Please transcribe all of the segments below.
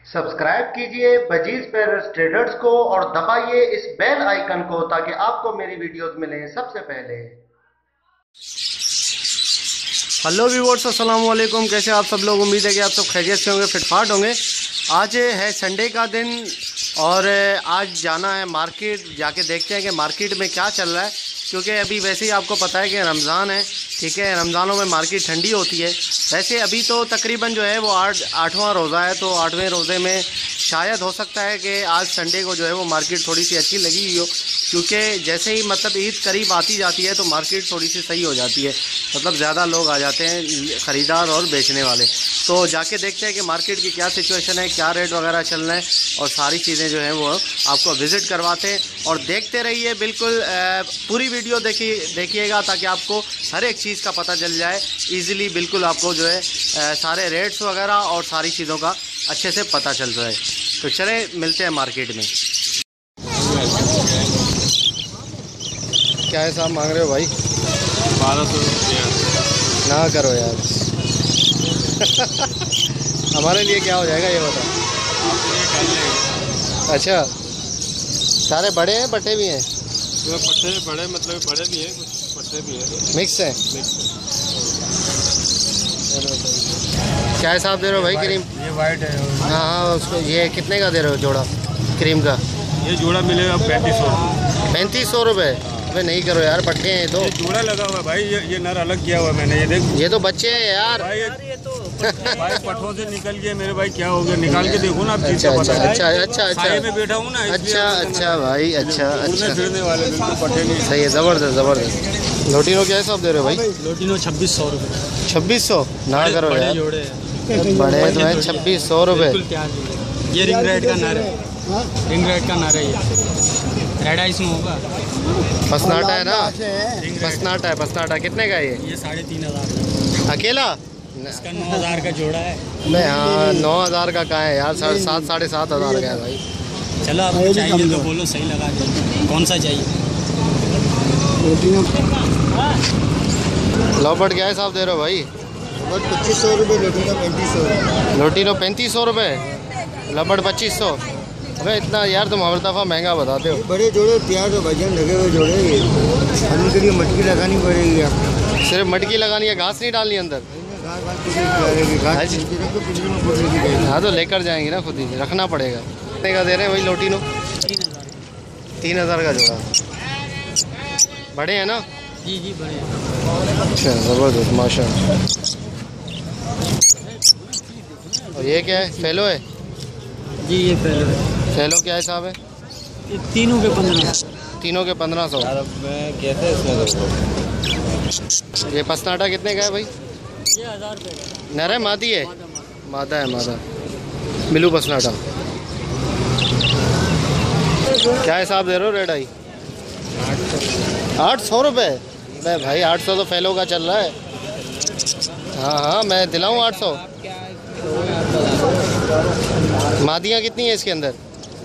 Subscribe कीजिए budgies Perez traders को और दबाइए इस बेल आइकन को ताकि आपको मेरी वीडियोस मिलें सबसे पहले। हेलो व्यूअर्स, अस्सलाम वालेकुम। कैसे आप सब लोग? उम्मीद है कि आप सब खैरियत से होंगे, फिटफाट होंगे। आज है संडे का दिन और आज जाना है मार्केट। जाके देखते हैं कि मार्केट में क्या चल रहा है, क्योंकि अभी वैसे ही आपको पता है कि रमज़ान है, ठीक है। रमज़ानों में मार्केट ठंडी होती है। वैसे अभी तो तकरीबन जो है वो आठवां रोज़ा है, तो 8वें रोज़े में शायद हो सकता है कि आज संडे को जो है वो मार्केट थोड़ी सी अच्छी लगी हुई हो, क्योंकि जैसे ही मतलब ईद करीब आती जाती है तो मार्केट थोड़ी सी सही हो जाती है, मतलब ज़्यादा लोग आ जाते हैं, ख़रीदार और बेचने वाले। तो जाके देखते हैं कि मार्केट की क्या सिचुएशन है, क्या रेट वगैरह चल रहे हैं, और सारी चीज़ें जो हैं वो आपको विज़िट करवाते हैं। और देखते रहिए, बिल्कुल पूरी वीडियो देखिएगा ताकि आपको हर एक चीज़ का पता चल जाए ईज़िली। बिल्कुल आपको जो है सारे रेट्स वगैरह और सारी चीज़ों का अच्छे से पता चल जाए। तो चले मिलते हैं मार्केट में। क्या है साहब मांग रहे हो भाई? 1200 रुपया ना करो यार। हमारे लिए क्या हो जाएगा ये बताओ। अच्छा, सारे बड़े हैं बट्टे भी हैं? तो पट्टे बड़े, मतलब बड़े भी हैं, कुछ पट्टे भी हैं, मिक्स है। मिक्स है। क्या हिसाब दे रहे हो भाई क्रीम? ये वाइट है। हाँ हाँ, उसको ये कितने का दे रहे हो जोड़ा क्रीम का? ये जोड़ा मिलेगा 3500। 3500 रुपये? अबे नहीं करो यार, पट्टे हैं ये तो। ये जोड़ा लगा हुआ है भाई, ये नर अलग किया हुआ है मैंने, ये देख। ये तो बच्चे हैं यार भाई, ये तो भाई पट्टों से निकल गए मेरे भाई, क्या हो गया? निकाल के देखो ना आप। अच्छा अच्छा अच्छा अच्छा छाये में बैठा हूँ ना। अच्छा अच्छा भाई, अच्छा अच्छा, फिरने वाले बिल्कुल पट्टे नहीं। सही है, ज़बरदस्त ज़बरदस्त। लोटिनो क्या हिसाब दे रहे हो भाई? लोटिनो 2600 रुपये। 2600? ना करो यार, जोड़े बड़े तो हैं 2600 रुपये। ये रिंग रेड का नर है, रिंग रेड का नर है, ये रेड आइस में होगा। पसनाटा है ना? पसनाटा है, पसनाटा कितने का है ये 3500 अकेला? इसका 9000 का जोड़ा है। नहीं हाँ, 9000 का कहाँ है यार, 7,500 7,500 का है भाई। चलो आपको चाहिए तो बोलो, सही लगा दे। कौन सा चाहिए? लॉबर्ट क्या हिसाब दे रहे हो भाई? 2500 रुपये, लोटिनो 3500। लोटिनो 3500 रुपये, लॉबर्ट 2500? अबे इतना यार, तुम हर दफ़ा महंगा बताते हो। बड़े जोड़े तैयार हो भजन लगे हुए जोड़े, खाने के लिए मटकी लगानी पड़ेगी आपको। सिर्फ मटकी लगानी है, घास नहीं डालनी अंदर? हाँ तो लेकर जाएंगे ना, खुद ही रखना पड़ेगा। कितने का दे रहे हैं भाई लोटिनो? 3000 का जोड़ा। बड़े हैं ना? जी जी बड़े। अच्छा, ज़बरदस्त माशाल्लाह। और ये क्या है, फेलो है? जी ये फेलो है। फेलो क्या हिसाब है? ये तीनों के 1500। तीनों के 1500? कैसे इसमें? ये पसनाटा कितने का है भाई? ये 1000 रुपये का। नर है मादी है? मादा है, मादा। मिलू पसनाटा क्या हिसाब दे रहे हो? रेड आई 800 रुपये? मैं भाई 800 तो फेलो का चल रहा है। हाँ हाँ, मैं दिलाऊँ 800? मादियाँ कितनी है इसके अंदर?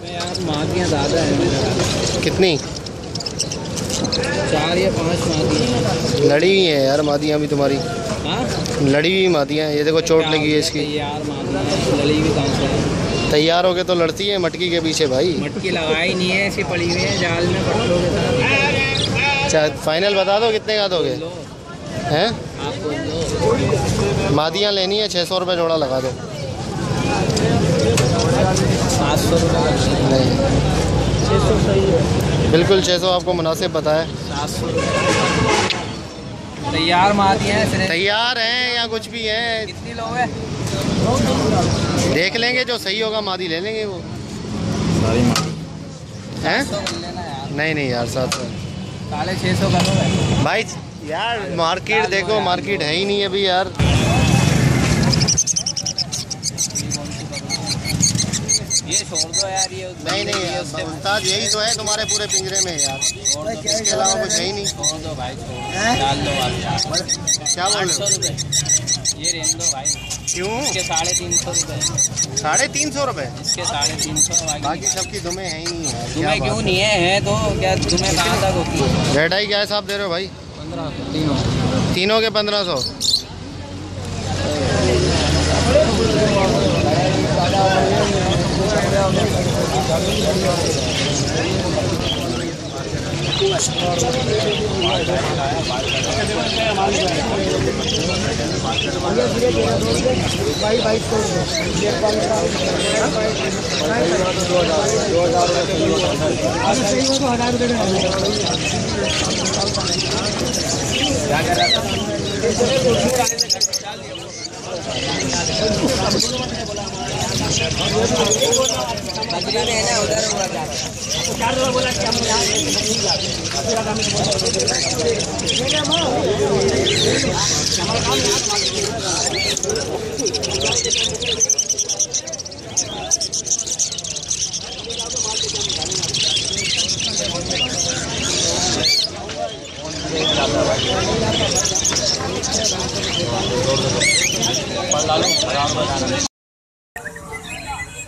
यार मादियाँ ज़्यादा है मेरे। कितनी? 4 या 5 मादियाँ लड़ी हुई है यार मादियाँ भी तुम्हारी। हाँ, लड़ी हुई मादियाँ, ये देखो चोट लगी है इसकी। यार मादियाँ लड़ी भी कहाँ से है? तैयार हो के तो लड़ती है मटकी के पीछे भाई। मटकी लगाई नहीं है, ऐसी पड़ी हुई है जाल में पट्टों के साथ। अच्छा फाइनल बता दो, कितने का दोगे? हैं? आपको मादियाँ लेनी है, 600 रुपये जोड़ा लगा दो। 700 रुपये नहीं, 600 सही है। बिल्कुल 600 आपको मुनासिब बताया। 700 तैयार मादियाँ हैं। तैयार हैं या कुछ भी हैं? कितनी लोग हैं? देख लेंगे, जो सही होगा मादी ले लेंगे वो। सारी मादी हैं? लेना यार। नहीं नहीं यार, 700 650 का लो भाई। यार मार्केट देखो, मार्केट है ही नहीं अभी यार। ये छोड़ दो यार, ये नहीं नहीं यार, उस्ताद यही तो है तुम्हारे पूरे पिंजरे में यार, इसके अलावा कुछ है ही नहीं। छोड़ दो भाई, डाल दो आप। क्या बोल रहे 800 रुपये ये रेन दो भाई। क्यों? इसके 350 रुपये। 350 रुपये? इसके 350। बाकी सबकी दुमें है ही नहीं यार। तुम्हें क्यों नहीं है तो क्या तुम्हें कहाँ तक होती है? रेड आई क्या हिसाब दे रहे हो भाई? 1500 तीनों के 1500?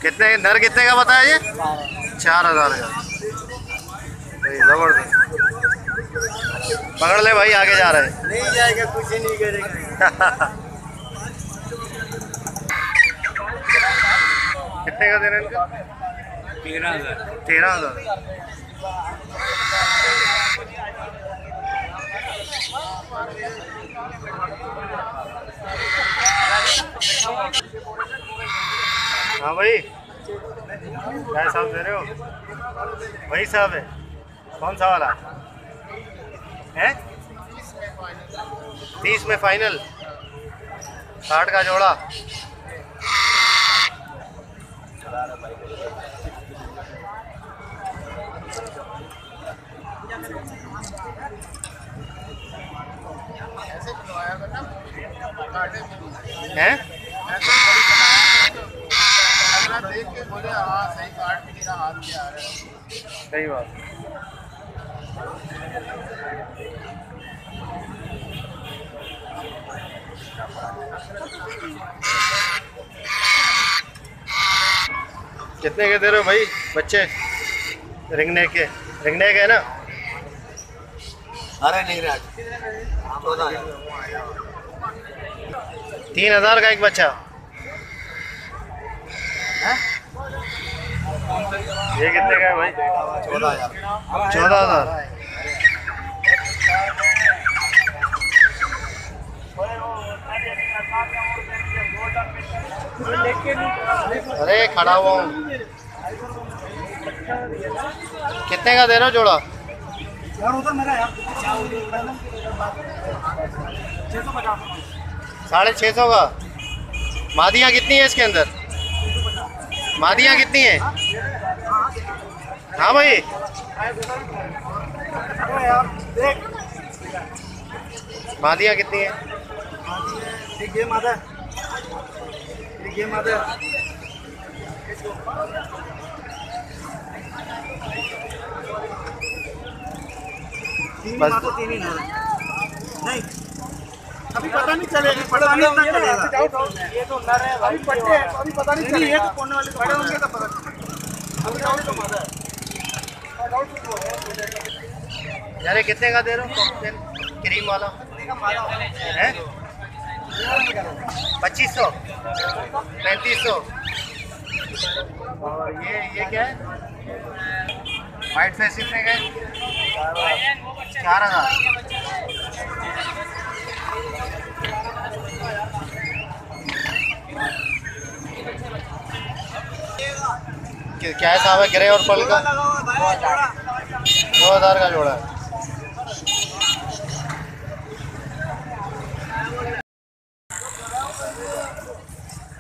कितने नर कितने का बताया ये? 4000 का। जबरदस्त। पकड़ ले भाई, आगे जा रहे हैं। नहीं जाएगा, कुछ ही नहीं करेगा। कितने का देना इनका? 13,000। 13,000। हाँ भाई, क्या हिसाब दे रहे हो? वही साहब है। कौन सा वाला है? 30 में फाइनल। 60 का जोड़ा। है? सही बात। कितने के दे रहे हो भाई बच्चे? रिंगनेक के है ना? अरे नहीं रहा, 14,000। 3,000 का एक बच्चा। ये कितने का है भाई? 14,000। 14,000। अरे खड़ा हुआ हूँ। कितने का दे रहे हो जोड़ा? 650 का। मादियाँ कितनी है इसके अंदर? मादियाँ कितनी है? हाँ भाई, मादियाँ कितनी है? ये मादा, ये मादा। बस नहीं, अभी पता नहीं चलेगा, पता नहीं चलेगा। ये तो नर है भाई, पट्टे हैं, अभी पता नहीं चलेगा। ये तो कोने वाले बड़े होंगे तो पता चलेगा। अभी डाउट तो मादा है। यार ये कितने का दे रहे हो? क्रीम वाला है? 2500, 3500। और ये क्या है? वाइट फेस कितने का है? 4,000। क्या है साहब? है ग्रे और पल का 2,000 का जोड़ा है।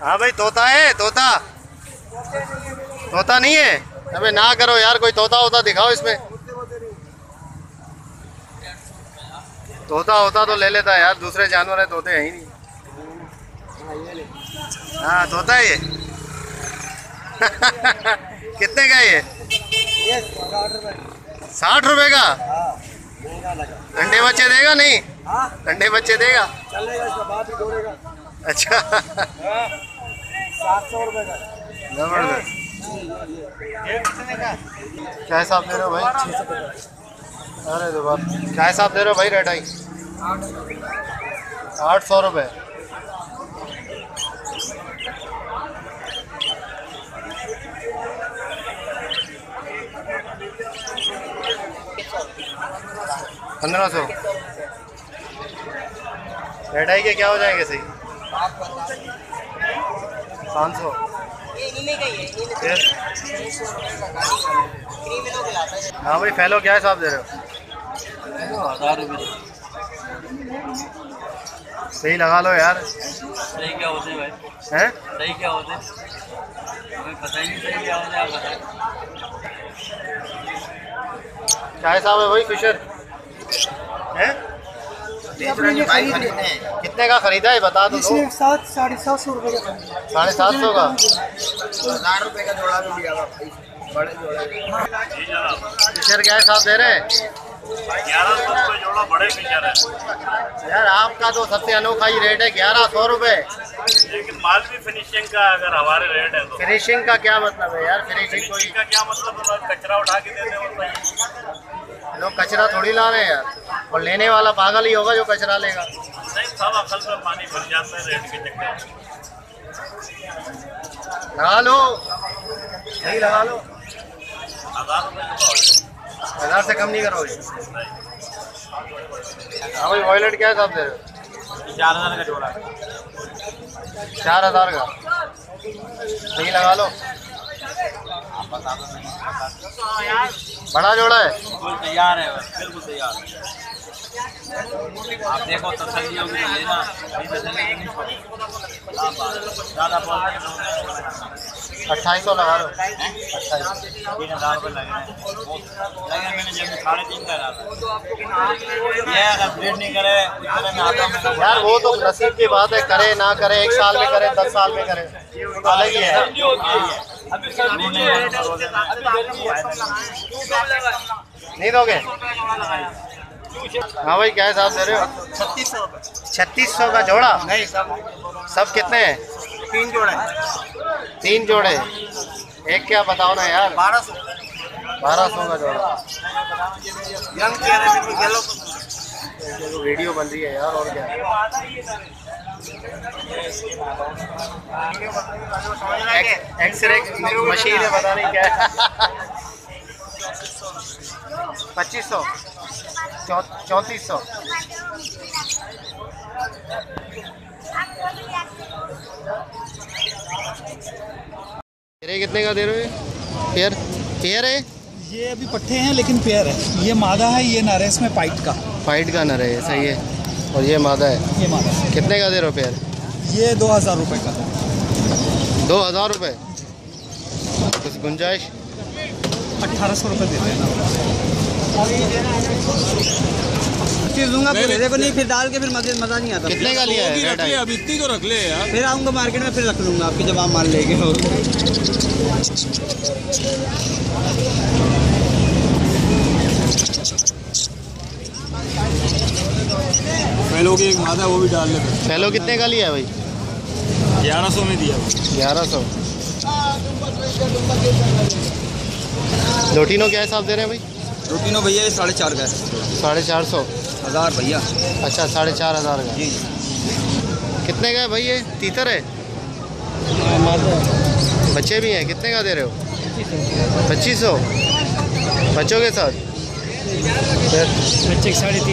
हाँ भाई, तोता है? तोता नहीं है? अबे ना करो यार, कोई तोता होता दिखाओ इसमें। तोता होता तो ले लेता यार, दूसरे जानवर है, तोते हैं ही नहीं। हाँ तोता है ये। कितने का ये? 60 रुपए का। अंडे बच्चे देगा? नहीं, अंडे बच्चे देगा। अच्छा। 700 रुपए का। जबरदस्त। क्या हिसाब दे रहे हो भाई? 650। अरे तो बात, क्या हिसाब दे रहे हो भाई? रेट आई 800 रुपये। $1,500। रेड आई के क्या हो जाएंगे सही? 500। हाँ भाई फैलो क्या हिसाब दे रहे हो? 1000 रुपये। सही लगा लो यार। सही क्या होते भाई? हैं? सही क्या होते? हमें पता ही नहीं सही क्या होते, आप बताएं। क्या हिसाब है भाई फिशर? हैं? कितने का खरीदा है बता दो। 700-750 रुपये का। 750 का? 1000 रुपये का जोड़ा भी दिया बड़े जोड़े। फिशर क्या हिसाब दे रहे हैं? 1100 रुपये जोड़ा बड़े फिशर है यार आपका तो सबसे अनोखा ही रेट है 1100 रुपये। लेकिन माल भी फिनिशिंग का अगर हमारे रेट है तो फिनिशिंग का क्या मतलब है यार? फिनिशिंग कोई का क्या मतलब है? कचरा उठा के देते हैं बताइए। लोग कचरा थोड़ी ला रहे हैं यार, और लेने वाला पागल ही होगा जो कचरा लेगा। नहीं सब अकल में पानी भर जाता है रेट के चक्कर में। लगा लो, सही लगा लो। 1000 रुपये 1000 से कम नहीं करोगे? हाँ भाई वॉयलेट क्या हिसाब दे रहे हो? 4000 का जोड़ा है। 4000 का? सही लगा लो। बड़ा जोड़ा है? बिल्कुल तैयार है, बिल्कुल तैयार है। आप देखो तसल्ली होगी तो लेना, नहीं तसल्ली नहीं छोड़ो। आप ज़्यादा बोल रहे हैं 2800 लगा लो। 3000 रुपये लगे मैंने जब 3.5 का रहा ये अगर ब्रेड नहीं करे उस में आता हूँ यार वो तो नसीब की बात है, करे ना करे, 1 साल में करे 10 साल में करे अलग ही है। नहीं दोगे? हाँ भाई क्या हिसाब दे रहे हो? 3600 रुपये। 3600 का जोड़ा? नहीं सब कितने हैं? 3 जोड़े। 3 जोड़े? एक क्या बताओ ना यार। 1200 का जोड़ा। यंग चेहरे बिल्कुल येलो। तो वीडियो बन रही है यार, और क्या। एक्सरे मशीन है पता नहीं क्या है। 2500 3400। कितने का दे रहे हो? पेयर पेयर है ये अभी पट्टे हैं लेकिन पेयर है। ये मादा है, ये नर है, इसमें पाइट का। फाइट का नर है, सही है। और ये मादा है। ये मादा है। कितने का दे रहे हो पेयर? ये 2000 रुपये का। 2000 रुपये? कुछ गुंजाइश? 1800 रुपये दे देना। दूंगा देखो नहीं, फिर डाल के फिर मज़ा नहीं आता। कितने का लिया है? रेड आई? अब इतनी तो रख ले यार। फिर आऊँगा मार्केट में, फिर रख लूँगा आपके जब आप माल लेके। पहले की एक मादा वो भी डाल ले। फैलो कितने का लिया है भाई? 1100 में दिया। 1100। लोटिनो क्या हिसाब दे रहे हैं भाई? रोटिनो भैया ये 4.5 का है। 450? 1000 भैया। अच्छा 4500 का। जी कितने का है भाई ये? तीतर है? बच्चे भी हैं? कितने का दे रहे हो? 2500? बच्चों के साथ? बच्चे 3500 के।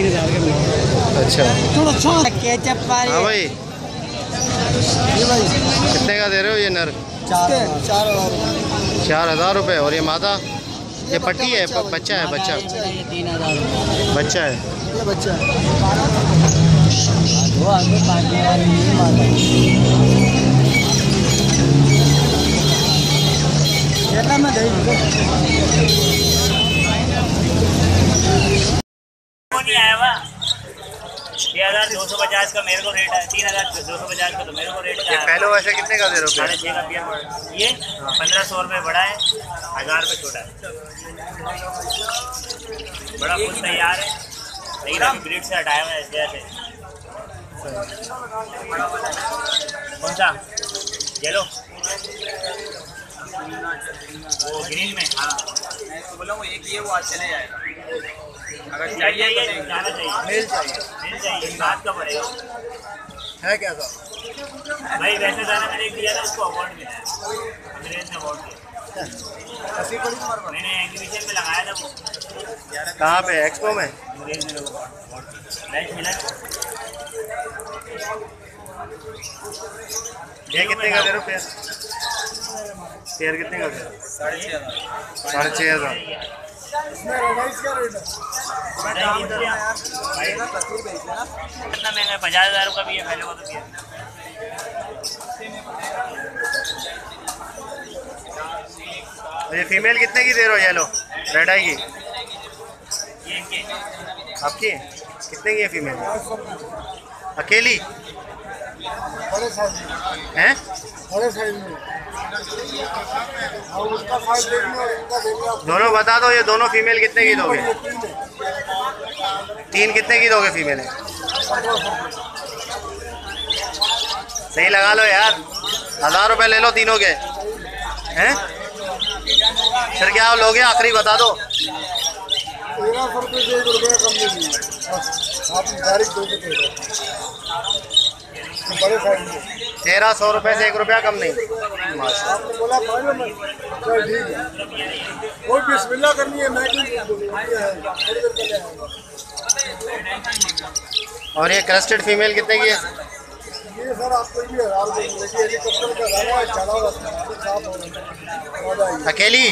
अच्छा केचप हाँ भाई। कितने का दे रहे हो ये नर? 4000 रुपये। और ये मादा? ये पट्टी है? बच्चा है? बच्चा? 3000 बच्चा है। बच्चा नहीं आया हुआ 6250 का मेरे को रेट है, 3250 का तो मेरे को रेट ये है। पहले वैसे कितने का दे रहे हो? 6.5 का पेयर ये 1500 रुपये बड़ा है, 1000 रुपये छोटा है। बड़ा फुल तैयार है, लेकिन अभी ब्रीड से हटाया हुआ है इस वजह से। कौन सा? येलो? वो ग्रीन में? हाँ तो बोला वो एक ये वो आज चले जाएगा। अगर चाहिए तो जाना चाहिए, मेल चाहिए मिल जाइए। बात का पड़ेगा है क्या सर? भाई, वैसे दाना मैंने एक दिया था, उसको अवार्ड मिला है, अंग्रेज ने अवार्ड दिया। ऐसी बड़ी तुम्हारे पास? मैंने एग्जीबिशन में लगाया था वो, कहाँ पे? एक्सपो में? अंग्रेज ने अवार्ड दिया, मिला। ये कितने का दे रहे हो पेयर? पेयर कितने का दे रहे हो? 6,500। इसमें रोमाइस क्या रेट है? कितना महंगा है? 50,000 का भी है, पहले को तो भी है। ये फीमेल कितने की दे रहे हो? येलो रेड आई की ये इनके आपकी कितने की है फीमेल? अकेली बड़े साइज में, हैं? बड़े साइज में। और उसका साइज देखना और इनका देखना। दोनों बता दो, ये दोनों फीमेल कितने की दोगे? ये 3 है। 3 कितने की दोगे फीमेल है? सही लगा लो यार, 1,000 रुपये ले लो तीनों के, हैं? फिर क्या लोगे? आखिरी बता दो। 1300 रुपये से 1 रुपया कम नहीं दिए, बस आप डायरेक्ट दो के दे दो। बड़े साइज में 1300 रुपये से 1 रुपया कम नहीं। माशाल्लाह। आपने बोला मानो ना, चल ठीक है। कोई बिस्मिल्लाह करनी है, मैं क्यों बोलूँ? ये है, थोड़ी देर पहले आएगा। और ये क्रस्टेड फीमेल कितने की है? ये सर आपको भी 1000 रुपये की, देखिए हेलीकॉप्टर का रवा है, चला हुआ था, अभी साफ हो रहा है। मजा आई अकेली?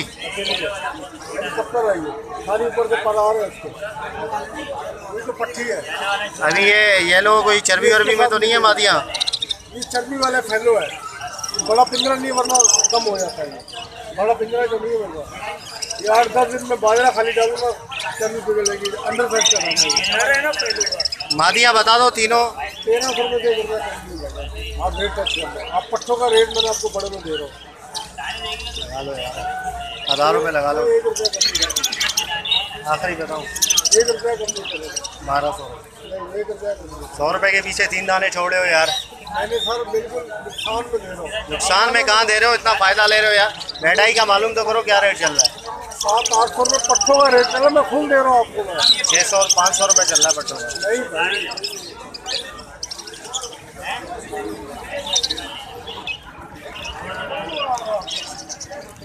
हेलीकॉप्टर आई है, खाली ऊपर से पर आ रहे हैं उसको। ये तो पट्टी है, अभी ये येलो कोई चर्बी वर्बी में तो नहीं है मादियाँ? ये चर्बी वाला फैलो है। बड़ा पिंजरा नहीं, वरना कम हो जाता है। ये बड़ा पिंजरा तो नहीं होगा। ये 8-10 दिन में बाजरा खाली डालूंगा, चर्बी पिघलेगी। अंडर साइज का है ना पहले का। मादियाँ बता दो तीनों। 1300 रुपये से 1 रुपया कम नहीं लगा। आप रेट टच कर लो। आप पट्टों का रेट मैंने आपको बड़े में दे रहा हूँ। लगा लो यार, 1,000 रुपये लगा लो। 1 रुपया कम नहीं लगा। आखिरी बताऊँ? 1 रुपया कम नहीं चलेगा। 1200। नहीं, 1 रुपया कम नहीं। 100 रुपये के पीछे 3 दाने छोड़े हो यार। मैंने सर बिल्कुल नुकसान में दे रहा हूँ। नुकसान में कहाँ दे रहे हो? इतना फ़ायदा ले रहे हो यार। रेडाई का मालूम तो करो क्या रेट चल रहा है? 700-800 रुपये पट्टों का रेट चला, मैं फुल दे रहा हूँ आपको। मैं 600 और 500 रुपये चल रहा है पट्टों का। नहीं भाई,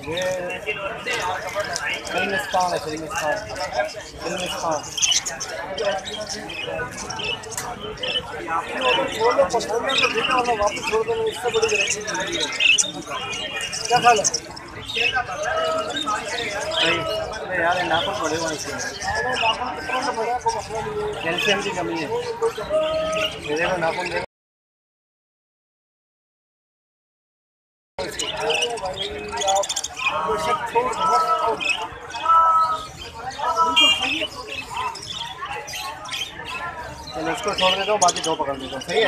ये फिल्मिस्तान है, फिल्मिस्तान, फिल्मिस्तान। छोड़ दो, पसंद है तो ठीक है, वरना वापस छोड़ दो। इससे बड़ी गारंटी नहीं है। क्या ख्याल है? सही। अरे यार ये नाखून बड़े हुए इसके, कैल्शियम की कमी है। ये देखो नाखून देखो। चलो इसको छोड़ देता हूँ, बाकी 2 पकड़ लेता हूँ। सही है।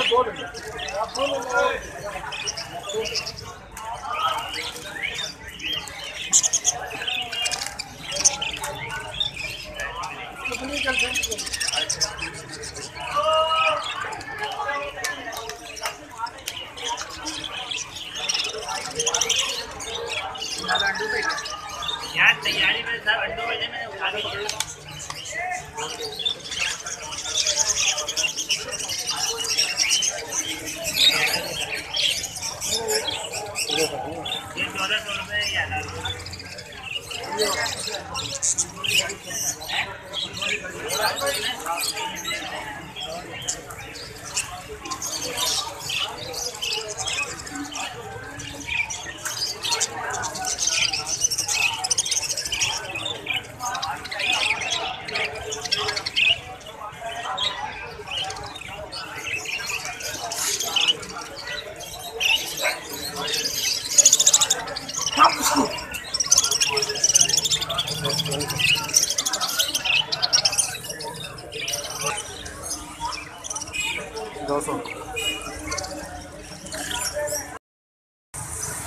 यार तैयारी में सब अंडों में मैंने उठा के लिया। ये 1400 रुपये या 1000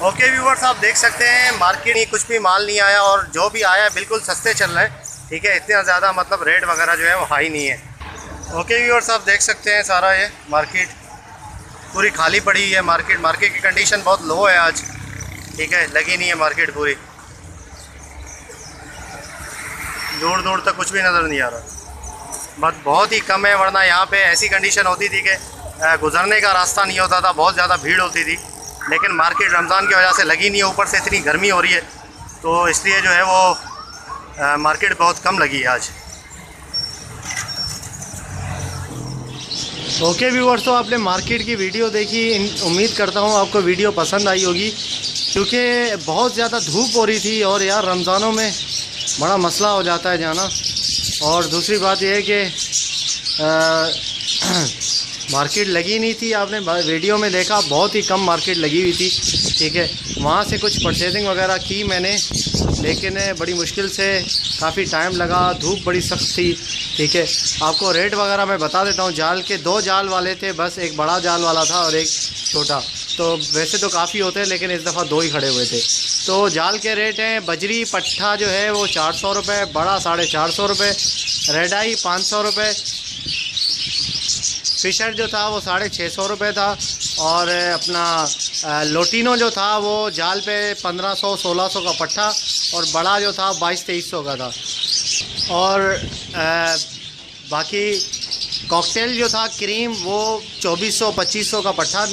ओके व्यूवर्स, आप देख सकते हैं मार्केट में कुछ भी माल नहीं आया, और जो भी आया बिल्कुल सस्ते चल रहे हैं। ठीक है, इतना ज़्यादा मतलब रेट वगैरह जो है वो हाई नहीं है। ओके व्यूवर्स, आप देख सकते हैं सारा ये मार्केट पूरी खाली पड़ी है। मार्केट की कंडीशन बहुत लो है आज। ठीक है, लगी नहीं है मार्केट पूरी, दूर दूर तक कुछ भी नज़र नहीं आ रहा, बस बहुत ही कम है। वरना यहाँ पे ऐसी कंडीशन होती थी कि गुजरने का रास्ता नहीं होता था, बहुत ज़्यादा भीड़ होती थी। लेकिन मार्केट रमज़ान की वजह से लगी नहीं है, ऊपर से इतनी गर्मी हो रही है, तो इसलिए जो है वो मार्केट बहुत कम लगी है आज। ओके व्यूअर्स, तो आपने मार्केट की वीडियो देखी, उम्मीद करता हूँ आपको वीडियो पसंद आई होगी, क्योंकि बहुत ज़्यादा धूप हो रही थी और यार रमज़ानों में बड़ा मसला हो जाता है जाना। और दूसरी बात यह है कि मार्केट लगी नहीं थी, आपने वीडियो में देखा बहुत ही कम मार्केट लगी हुई थी, ठीक है। वहाँ से कुछ परचेजिंग वगैरह की मैंने, लेकिन बड़ी मुश्किल से, काफ़ी टाइम लगा, धूप बड़ी सख्त थी, ठीक है। आपको रेट वगैरह मैं बता देता हूँ। जाल के 2 जाल वाले थे बस, एक बड़ा जाल वाला था और एक छोटा। तो वैसे तो काफ़ी होते हैं लेकिन इस दफ़ा 2 ही खड़े हुए थे। तो जाल के रेट हैं, बजरी पट्ठा जो है वो 400 रुपये, बड़ा 450 रुपये, रेड आई 500 रुपये, फिशर जो था वो 650 रुपये था, और अपना लोटिनो जो था वो जाल पे 1500-1600 का पट्ठा, और बड़ा जो था 2200-2300 का था। और बाकी कॉकटेल जो था क्रीम वो 2400-2500 का पट्ठा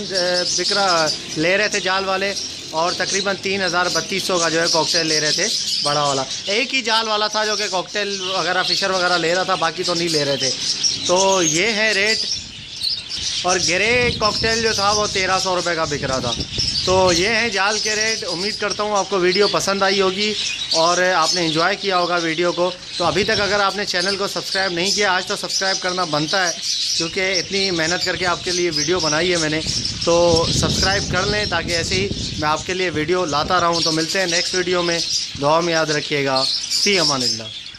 ले रहे थे जाल वाले, और तकरीबन 3000-3200 का जो है कॉकटेल ले रहे थे बड़ा वाला। एक ही जाल वाला था जो कि कॉकटेल वगैरह फिशर वगैरह ले रहा था, बाकी तो नहीं ले रहे थे। तो ये है रेट। और ग्रे कॉकटेल जो था वो 1300 रुपये का बिक रहा था। तो ये है जाल के रेट। उम्मीद करता हूँ आपको वीडियो पसंद आई होगी और आपने एंजॉय किया होगा वीडियो को। तो अभी तक अगर आपने चैनल को सब्सक्राइब नहीं किया, आज तो सब्सक्राइब करना बनता है, क्योंकि इतनी मेहनत करके आपके लिए वीडियो बनाई है मैंने। तो सब्सक्राइब कर लें ताकि ऐसे ही मैं आपके लिए वीडियो लाता रहूँ। तो मिलते हैं नेक्स्ट वीडियो में, दुआ में याद रखिएगा। फ़ी अमानिल्लाह।